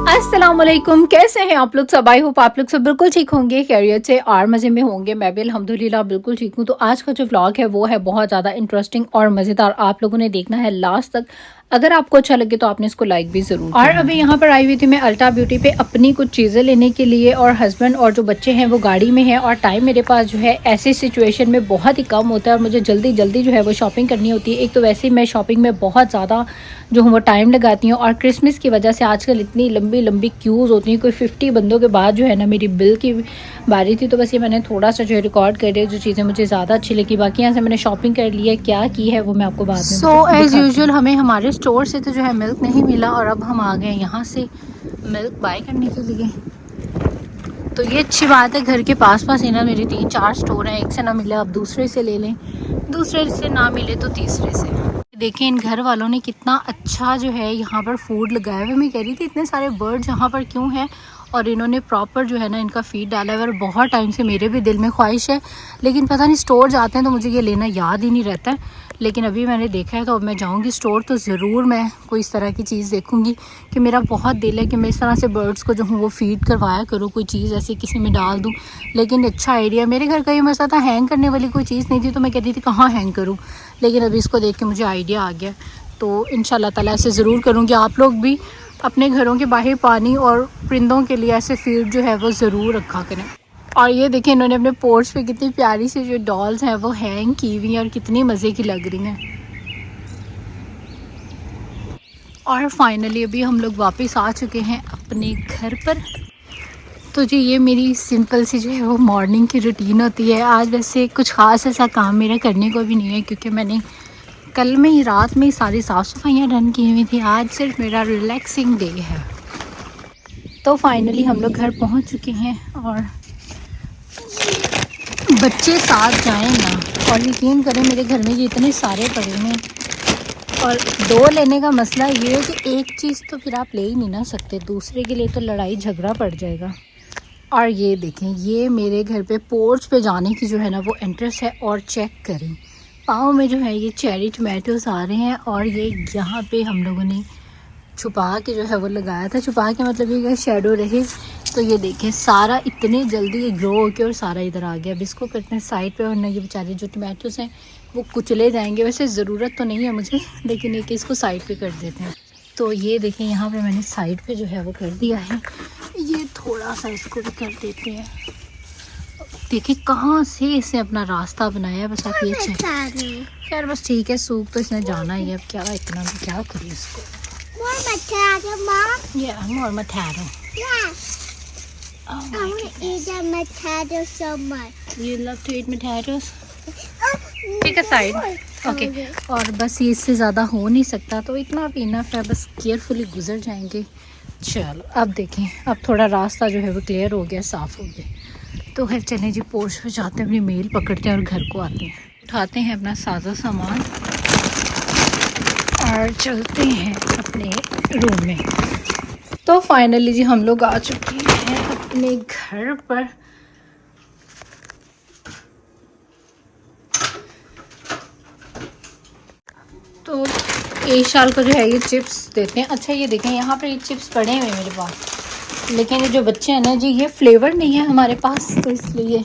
अस्सलाम वालेकुम, कैसे हैं आप लोग सब। आई होप आप लोग सब बिल्कुल ठीक होंगे, खैरियत से और मज़े में होंगे। मैं भी अल्हम्दुलिल्लाह बिल्कुल ठीक हूँ। तो आज का जो व्लॉग है वो है बहुत ज़्यादा इंटरेस्टिंग और मज़ेदार। आप लोगों ने देखना है लास्ट तक। अगर आपको अच्छा लगे तो आपने इसको लाइक भी ज़रूर करना। और अभी यहाँ पर आई हुई थी मैं अल्टा ब्यूटी पे अपनी कुछ चीज़ें लेने के लिए, और हस्बैंड और जो बच्चे हैं वो गाड़ी में हैं, और टाइम मेरे पास जो है ऐसी सिचुएशन में बहुत ही कम होता है और मुझे जल्दी जल्दी जो है वो शॉपिंग करनी होती है। एक तो वैसे ही मैं शॉपिंग में बहुत ज़्यादा जो हूँ वो टाइम लगाती हूँ, और क्रिसमस की वजह से आजकल इतनी लंबी लंबी क्यूज़ होती हैं। कोई 50 बंदों के बाद जो है ना मेरी बिल की बारी थी। तो बस ये मैंने थोड़ा सा जो है रिकॉर्ड कर दिया जो चीज़ें मुझे ज़्यादा अच्छी लगी। बाकी यहाँ से मैंने शॉपिंग कर ली है, क्या की है वो मैं आपको बाद में सो एज़ यूजुअल हमें हमारे स्टोर से तो जो है मिल्क नहीं मिला, और अब हम आ गए यहाँ से मिल्क बाय करने के लिए। तो ये अच्छी बात है, घर के पास पास ही ना मेरे 3-4 स्टोर हैं। एक से ना मिले आप दूसरे से ले लें, दूसरे से ना मिले तो तीसरे से। देखें इन घर वालों ने कितना अच्छा जो है यहाँ पर फूड लगाया हुआ। मैं कह रही थी इतने सारे बर्ड्स यहाँ पर क्यों हैं, और इन्होंने प्रॉपर जो है ना इनका फीड डाला है। और बहुत टाइम से मेरे भी दिल में ख्वाहिश है, लेकिन पता नहीं स्टोर जाते हैं तो मुझे ये लेना याद ही नहीं रहता है। लेकिन अभी मैंने देखा है तो अब मैं जाऊँगी स्टोर तो ज़रूर मैं कोई इस तरह की चीज़ देखूँगी, कि मेरा बहुत दिल है कि मैं इस तरह से बर्ड्स को जो हूँ वो फीड करवाया करूँ, कोई चीज़ ऐसी किसी में डाल दूँ। लेकिन अच्छा आइडिया। मेरे घर का ये मसला था, हैंग करने वाली कोई चीज़ नहीं थी, तो मैं कहती थी कहाँ हैंग करूँ। लेकिन अभी इसको देख के मुझे आइडिया आ गया, तो इंशाल्लाह ताला ऐसे ज़रूर करूँगी। आप लोग भी अपने घरों के बाहर पानी और परिंदों के लिए ऐसे फीड जो है वो ज़रूर रखा करें। और ये देखें इन्होंने अपने पोर्च पे कितनी प्यारी सी जो डॉल्स हैं वो हैंग की हुई हैं, और कितनी मज़े की लग रही हैं। और फाइनली अभी हम लोग वापस आ चुके हैं अपने घर पर। तो जी ये मेरी सिंपल सी जो है वो मॉर्निंग की रूटीन होती है। आज वैसे कुछ ख़ास ऐसा काम मेरा करने को भी नहीं है, क्योंकि मैंने कल में ही रात में ही सारी साफ़ सफाइयाँ डन की हुई थी। आज सिर्फ मेरा रिलैक्सिंग डे है। तो फाइनली हम लोग घर पहुंच चुके हैं, और बच्चे साथ जाएं ना, और यकीन करें मेरे घर में ये इतने सारे पड़े हैं, और दो लेने का मसला ये है कि एक चीज़ तो फिर आप ले ही नहीं ना सकते, दूसरे के लिए तो लड़ाई झगड़ा पड़ जाएगा। और ये देखें ये मेरे घर पे पोर्च पे जाने की जो है ना वो एंट्रेंस है, और चेक करें पाँव में जो है ये चेरी टमाटोस आ रहे हैं, और ये यहाँ पे हम लोगों ने छुपा के जो है वो लगाया था। छुपा के मतलब ये शेडो रहे। तो ये देखें सारा इतने जल्दी ये ग्रो होके और सारा इधर आ गया। अब इसको करते हैं साइड पे, वरना ये बेचारे जो टमाटोस हैं वो कुचले जाएंगे। वैसे ज़रूरत तो नहीं है मुझे, लेकिन एक इसको साइड पे कर देते हैं। तो ये देखें यहाँ पे मैंने साइड पे जो है वो कर दिया है। ये थोड़ा सा इसको भी कर देते हैं। देखिए कहाँ से इसने अपना रास्ता बनाया है, बस आप ये चेक। खैर बस ठीक है, सूख तो इसने जाना ही है। अब क्या इतना भी क्या करें इसको। More potato, Mom? Yeah, more potato. Yes. Oh I my want to eat goodness. the potato so much. You love to eat potatoes? Oh, Pick a side. more. Okay. और बस ये इससे ज़्यादा हो नहीं सकता, तो इतना भी इनफ है, बस केयरफुली गुजर जाएंगे। चलो अब देखें, अब थोड़ा रास्ता जो है वो क्लियर हो गया, साफ़ हो गया। तो फिर चलें जी पोर्च पे जाते हैं, अपनी मेल पकड़ते हैं और घर को आते हैं, उठाते हैं अपना साजा सामान और चलते हैं अपने रूम में। तो फाइनली जी हम लोग आ चुके हैं अपने घर पर। तो ईशाल को जो है ये चिप्स देते हैं। अच्छा ये देखें यहाँ पर ये चिप्स पड़े हुए हैं मेरे पास, लेकिन ये जो बच्चे हैं ना जी ये फ्लेवर नहीं है हमारे पास, तो इसलिए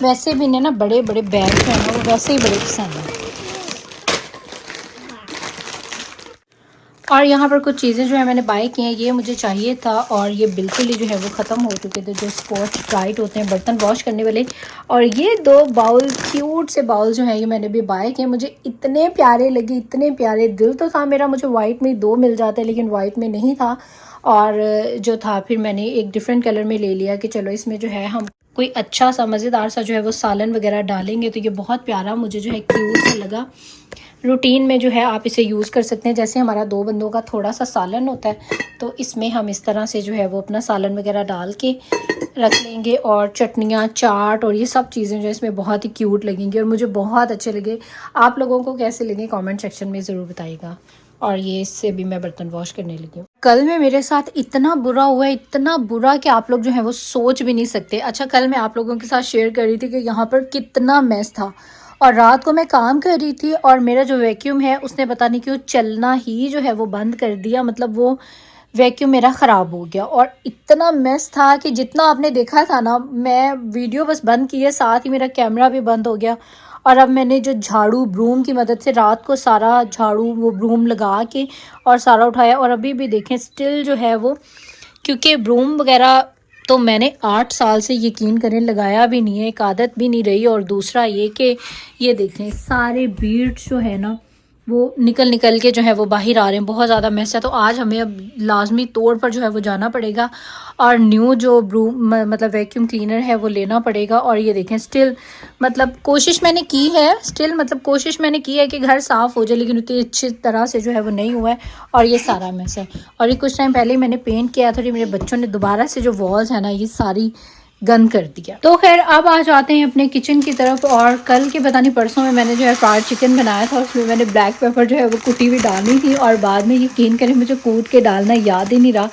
वैसे भी इन्हें ना बड़े बड़े बैग जो है ना वो वैसे ही बड़े पसंद हैं। और यहाँ पर कुछ चीज़ें जो है मैंने बाय की हैं, ये मुझे चाहिए था, और ये बिल्कुल ही जो है वो ख़त्म हो चुके थे, जो स्कॉच ब्राइट होते हैं बर्तन वॉश करने वाले। और ये 2 बाउल क्यूट से बाउल जो है ये मैंने भी बाय किए। मुझे इतने प्यारे लगे, इतने प्यारे। दिल तो था मेरा मुझे वाइट में 2 मिल जाते, लेकिन वाइट में नहीं था, और जो था फिर मैंने एक डिफरेंट कलर में ले लिया कि चलो इसमें जो है हम कोई अच्छा सा मज़ेदार सा जो है वो सालन वगैरह डालेंगे। तो ये बहुत प्यारा मुझे जो है क्यूट सा लगा। रूटीन में जो है आप इसे यूज़ कर सकते हैं। जैसे हमारा 2 बंदों का थोड़ा सा सालन होता है, तो इसमें हम इस तरह से जो है वो अपना सालन वगैरह डाल के रख लेंगे, और चटनियाँ, चाट और ये सब चीज़ें जो है इसमें बहुत ही क्यूट लगेंगी, और मुझे बहुत अच्छे लगे। आप लोगों को कैसे लगे कमेंट सेक्शन में ज़रूर बताइएगा। और ये इससे भी मैं बर्तन वॉश करने लगी हूँ। कल में मेरे साथ इतना बुरा हुआ है, इतना बुरा कि आप लोग जो है वो सोच भी नहीं सकते। अच्छा कल मैं आप लोगों के साथ शेयर कर रही थी कि यहाँ पर कितना मैस था, और रात को मैं काम कर रही थी और मेरा जो वैक्यूम है उसने पता नहीं क्यों चलना ही जो है वो बंद कर दिया, मतलब वो वैक्यूम मेरा ख़राब हो गया और इतना मेस था कि जितना आपने देखा था ना, मैं वीडियो बस बंद की है, साथ ही मेरा कैमरा भी बंद हो गया। और अब मैंने जो झाड़ू ब्रूम की मदद से रात को सारा झाड़ू वो ब्रूम लगा के और सारा उठाया, और अभी भी देखें स्टिल जो है वो, क्योंकि ब्रूम वगैरह तो मैंने 8 साल से यकीन करें लगाया भी नहीं है, एक आदत भी नहीं रही। और दूसरा ये कि ये देखें सारे बीड्स जो है ना वो निकल निकल के जो है वो बाहर आ रहे हैं, बहुत ज़्यादा मैस है। तो आज हमें अब लाजमी तौर पर जो है वो जाना पड़ेगा और न्यू जो ब्रूम मतलब वैक्यूम क्लीनर है वो लेना पड़ेगा। और ये देखें स्टिल मतलब कोशिश मैंने की है, स्टिल मतलब कोशिश मैंने की है कि घर साफ़ हो जाए, लेकिन उतनी अच्छी तरह से जो है वो नहीं हुआ है और ये सारा मैस है। और ये कुछ टाइम पहले ही मैंने पेंट किया था, मेरे बच्चों ने दोबारा से जो वॉल्स है ना ये सारी गंद कर दिया। तो खैर अब आ जाते हैं अपने किचन की तरफ। और कल के पता नहीं परसों में मैंने जो है फ्राइड चिकन बनाया था, उसमें मैंने ब्लैक पेपर जो है वो कुटी हुई डालनी थी और बाद में यकीन करें मुझे कूट के डालना याद ही नहीं रहा,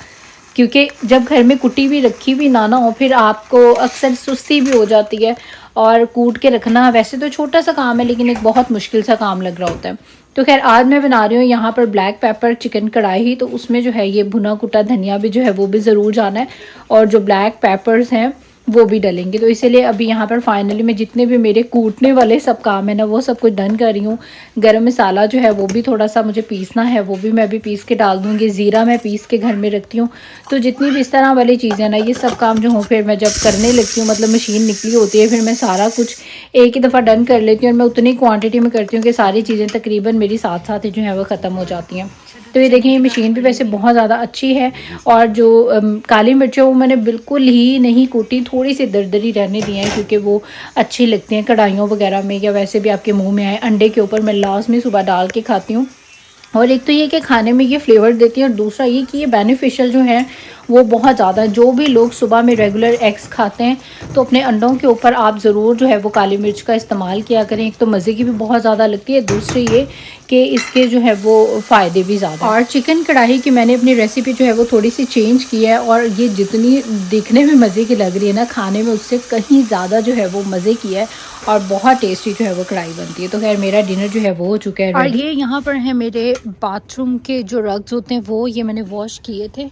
क्योंकि जब घर में कुटी हुई रखी हुई ना हो फिर आपको अक्सर सुस्ती भी हो जाती है और कूट के रखना वैसे तो छोटा सा काम है लेकिन एक बहुत मुश्किल सा काम लग रहा होता है। तो खैर आज मैं बना रही हूँ यहाँ पर ब्लैक पेपर चिकन कढ़ाई, तो उसमें जो है ये भुना कुटा धनिया भी जो है वो भी ज़रूर जाना है और जो ब्लैक पेपर्स हैं वो भी डलेंगे। तो इसीलिए अभी यहाँ पर फाइनली मैं जितने भी मेरे कूटने वाले सब काम है ना वो सब कुछ डन कर रही हूँ। गरम मसाला जो है वो भी थोड़ा सा मुझे पीसना है, वो भी मैं भी पीस के डाल दूँगी। ज़ीरा मैं पीस के घर में रखती हूँ। तो जितनी भी इस तरह वाली चीज़ें ना ये सब काम जो हूँ फिर मैं जब करने लगती हूँ, मतलब मशीन निकली होती है, फिर मैं सारा कुछ एक ही दफ़ा डन कर लेती हूँ और मैं उतनी क्वान्टिटी में करती हूँ कि सारी चीज़ें तकरीबन मेरी साथ साथ ही जो है वो ख़त्म हो जाती हैं। तो ये देखें ये मशीन भी वैसे बहुत ज़्यादा अच्छी है और जो काली मिर्चें वो मैंने बिल्कुल ही नहीं कूटी, थोड़ी सी दरदरी रहने दी हैं क्योंकि वो अच्छी लगती हैं कढ़ाइयों वगैरह में या वैसे भी आपके मुंह में आए। अंडे के ऊपर मैं लाजमी सुबह डाल के खाती हूँ और एक तो ये कि खाने में ये फ्लेवर देती है और दूसरा ये कि ये बेनिफिशियल जो है वो बहुत ज़्यादा है। जो भी लोग सुबह में रेगुलर एग्स खाते हैं तो अपने अंडों के ऊपर आप ज़रूर जो है वो काली मिर्च का इस्तेमाल किया करें। एक तो मज़े की भी बहुत ज़्यादा लगती है, दूसरी ये कि इसके जो है वो फ़ायदे भी ज़्यादा। और चिकन कढ़ाई की मैंने अपनी रेसिपी जो है वो थोड़ी सी चेंज की है और ये जितनी दिखने में मज़े की लग रही है ना, खाने में उससे कहीं ज़्यादा जो है वो मज़े की है और बहुत टेस्टी जो है वो कढ़ाई बनती है। तो खैर मेरा डिनर जो है वो हो चुका है और ये यहाँ पर है मेरे बाथरूम के जो रग्स होते हैं वो ये मैंने वॉश किए थे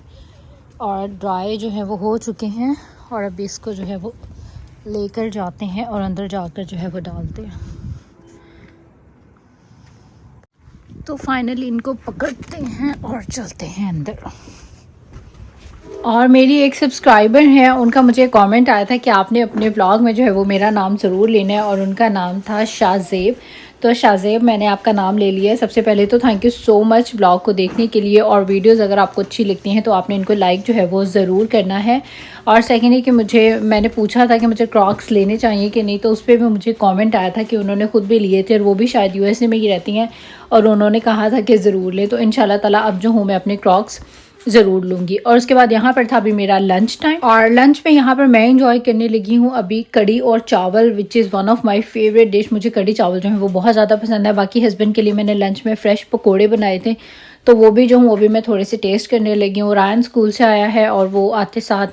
और ड्राई जो है वो हो चुके हैं और अभी इसको जो है वो लेकर जाते हैं और अंदर जाकर जो है वो डालते हैं। तो फाइनली इनको पकड़ते हैं और चलते हैं अंदर। और मेरी एक सब्सक्राइबर है, उनका मुझे कमेंट आया था कि आपने अपने ब्लॉग में जो है वो मेरा नाम ज़रूर लेना है और उनका नाम था शाहज़ेब। तो शाहज़ेब मैंने आपका नाम ले लिया है। सबसे पहले तो thank you so much blog को देखने के लिए और वीडियोस अगर आपको अच्छी लगती हैं तो आपने इनको लाइक जो है वो ज़रूर करना है। और सेकेंड है कि मैंने पूछा था कि मुझे क्रॉक्स लेने चाहिए कि नहीं, तो उस पर भी मुझे कमेंट आया था कि उन्होंने ख़ुद भी लिए थे और वो भी शायद यूएसए में ही रहती हैं और उन्होंने कहा था कि ज़रूर ले। तो इंशाल्लाह ताला अब जो हूँ मैं अपने क्रॉक्स ज़रूर लूँगी। और उसके बाद यहाँ पर था अभी मेरा लंच टाइम और लंच में यहाँ पर मैं इंजॉय करने लगी हूँ अभी कड़ी और चावल, which is one of my favourite dish. मुझे कड़ी चावल जो है वो बहुत ज़्यादा पसंद है। बाकी हस्बैंड के लिए मैंने लंच में फ़्रेश पकोड़े बनाए थे तो वो भी जो हूँ वो भी मैं थोड़े से टेस्ट करने लगी हूँ। रायन स्कूल से आया है और वो आते साथ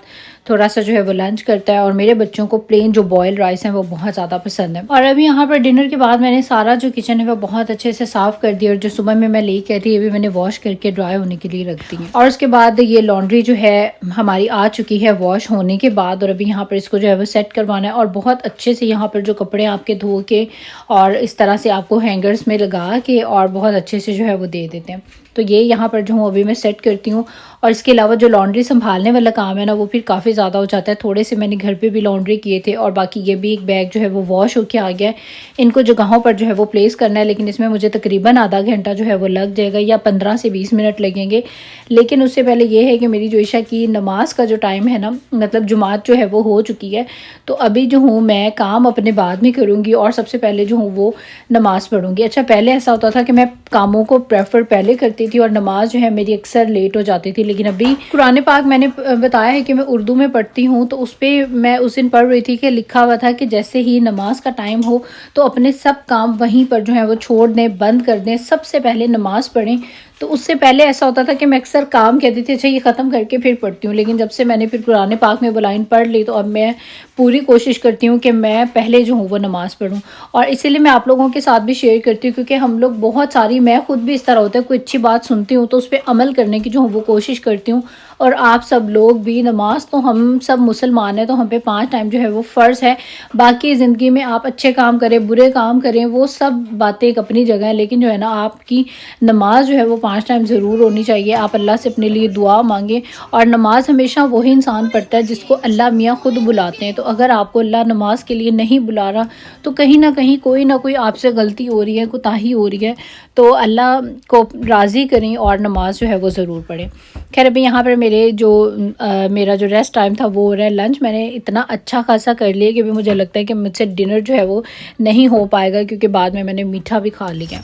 थोड़ा सा जो है वो लंच करता है और मेरे बच्चों को प्लेन जो बॉयल राइस है वो बहुत ज़्यादा पसंद है। और अभी यहाँ पर डिनर के बाद मैंने सारा जो किचन है वो बहुत अच्छे से साफ़ कर दिया और जो सुबह में मैं लेके आई थी ये भी मैंने वॉश करके ड्राई होने के लिए रख दी है। और उसके बाद ये लॉन्ड्री जो है हमारी आ चुकी है वॉश होने के बाद और अभी यहाँ पर इसको जो है वो सेट करवाना है और बहुत अच्छे से यहाँ पर जो कपड़े आपके धो के और इस तरह से आपको हैंगर्स में लगा के और बहुत अच्छे से जो है वो दे देते हैं। तो ये यहाँ पर जो हूँ अभी मैं सेट करती हूँ। और इसके अलावा जो लॉन्ड्री संभालने वाला काम है ना वो फिर काफ़ी ज़्यादा हो जाता है। थोड़े से मैंने घर पे भी लॉन्ड्री किए थे और बाकी ये भी एक बैग जो है वो वॉश होके आ गया है। इनको जगहों पर जो है वो प्लेस करना है लेकिन इसमें मुझे तकरीबन आधा घंटा जो है वो लग जाएगा या 15 से 20 मिनट लगेंगे। लेकिन उससे पहले ये है कि मेरी जो इशा की नमाज का जो टाइम है ना, मतलब जुमात जो है वो हो चुकी है। तो अभी जो हूँ मैं काम अपने बाद में करूँगी और सबसे पहले जो हूँ वो नमाज़ पढ़ूँगी। अच्छा पहले ऐसा होता था कि मैं कामों को प्रेफर पहले करती थी और नमाज जो है मेरी अक्सर लेट हो जाती थी, लेकिन अभी कुरान पाक मैंने बताया है कि मैं उर्दू में पढ़ती हूँ तो उस पर मैं उस दिन पढ़ रही थी कि लिखा हुआ था कि जैसे ही नमाज का टाइम हो तो अपने सब काम वहीं पर जो है वो छोड़ दें, बंद कर दें, सबसे पहले नमाज पढ़ें। तो उससे पहले ऐसा होता था कि मैं अक्सर काम कहती थी अच्छा ये ख़त्म करके फिर पढ़ती हूँ, लेकिन जब से मैंने फिर कुरान पाक में वो लाइन पढ़ ली तो अब मैं पूरी कोशिश करती हूँ कि मैं पहले जो हूँ वो नमाज़ पढ़ूँ। और इसीलिए मैं आप लोगों के साथ भी शेयर करती हूँ, क्योंकि हम लोग बहुत सारी, मैं खुद भी इस तरह होता है, कोई अच्छी बात सुनती हूँ तो उस पर अमल करने की जो हूँ वो कोशिश करती हूँ। और आप सब लोग भी, नमाज तो हम सब मुसलमान हैं तो हम पे 5 टाइम जो है वो फ़र्ज़ है। बाकी ज़िंदगी में आप अच्छे काम करें बुरे काम करें वो सब बातें एक अपनी जगह है, लेकिन जो है ना आपकी नमाज जो है वो 5 टाइम ज़रूर होनी चाहिए। आप अल्लाह से अपने लिए दुआ मांगें, और नमाज हमेशा वही इंसान पढ़ता है जिसको अल्लाह मियाँ खुद बुलाते हैं। तो अगर आपको अल्लाह नमाज के लिए नहीं बुला रहा तो कहीं ना कहीं कोई ना कोई आपसे गलती हो रही है, कोताही हो रही है। तो अल्लाह को राज़ी करें और नमाज जो है वो ज़रूर पढ़ें। खैर अभी यहाँ पर मेरा जो रेस्ट टाइम था वो हो रहा है लंच। मैंने इतना अच्छा खासा कर लिया कि अभी मुझे लगता है कि मुझसे डिनर जो है वो नहीं हो पाएगा, क्योंकि बाद में मैंने मीठा भी खा लिया।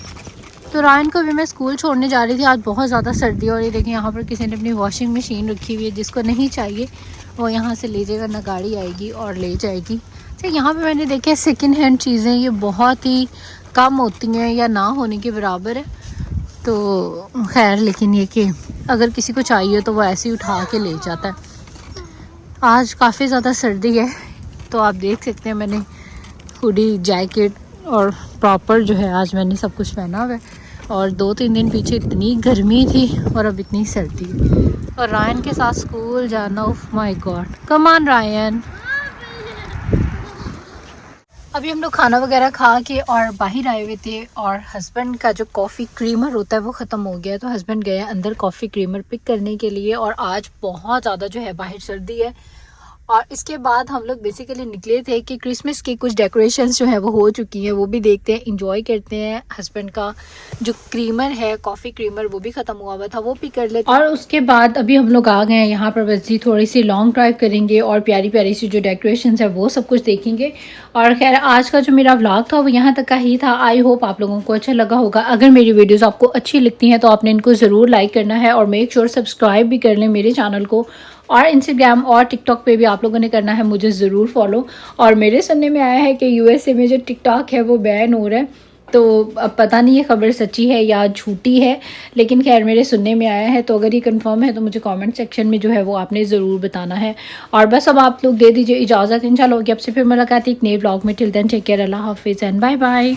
तो रायन को भी मैं स्कूल छोड़ने जा रही थी। आज बहुत ज़्यादा सर्दी हो रही है। देखिए यहाँ पर किसी ने अपनी वॉशिंग मशीन रखी हुई है, जिसको नहीं चाहिए वो यहाँ से ले जाएगा, ना गाड़ी आएगी और ले जाएगी। तो यहाँ पे मैंने देखे सेकंड हैंड चीज़ें ये बहुत ही कम होती हैं या ना होने के बराबर है। तो खैर लेकिन ये कि अगर किसी को चाहिए तो वो ऐसे ही उठा के ले जाता है। आज काफ़ी ज़्यादा सर्दी है तो आप देख सकते हैं मैंने हुडी, जैकेट और प्रॉपर जो है आज मैंने सब कुछ पहना हुआ है। और 2-3 दिन पीछे इतनी गर्मी थी और अब इतनी सर्दी। और रायन के साथ स्कूल जाना, oh my God, come on Ryan. अभी हम लोग खाना वगैरह खा के और बाहर आए हुए थे, और हस्बैंड का जो कॉफ़ी क्रीमर होता है वो ख़त्म हो गया, तो हस्बैंड गए अंदर कॉफ़ी क्रीमर पिक करने के लिए। और आज बहुत ज़्यादा जो है बाहर सर्दी है। और इसके बाद हम लोग बेसिकली निकले थे कि क्रिसमस की कुछ डेकोरेशंस जो है वो हो चुकी हैं, वो भी देखते हैं, इंजॉय करते हैं। हस्बैंड का जो क्रीमर है, कॉफ़ी क्रीमर, वो भी ख़त्म हुआ था, वो भी कर लेते हैं। और उसके बाद अभी हम लोग आ गए हैं यहाँ पर, बस जी थोड़ी सी लॉन्ग ड्राइव करेंगे और प्यारी प्यारी सी जो डेकोरेशंस है वो सब कुछ देखेंगे। और खैर आज का जो मेरा व्लॉग था वो यहाँ तक का ही था। आई होप आप लोगों को अच्छा लगा होगा। अगर मेरी वीडियोस आपको अच्छी लगती हैं तो आपने इनको ज़रूर लाइक करना है, और मेक श्योर सब्सक्राइब भी कर लें मेरे चैनल को। और इंस्टाग्राम और टिकटॉक पे भी आप लोगों ने करना है मुझे ज़रूर फॉलो। और मेरे सुनने में आया है कि यूएसए में जो टिकटॉक है वो बैन हो रहा है, तो अब पता नहीं ये खबर सच्ची है या झूठी है, लेकिन खैर मेरे सुनने में आया है। तो अगर ये कंफर्म है तो मुझे कमेंट सेक्शन में जो है वो आपने ज़रूर बताना है। और बस अब आप लोग दे दीजिए इजाज़त। इंशाल्लाह होगी आपसे फिर मुलाकात एक नए ब्लॉग में। टिल देन टेक केयर, अल्लाह हाफिज़ एंड बाय बाय।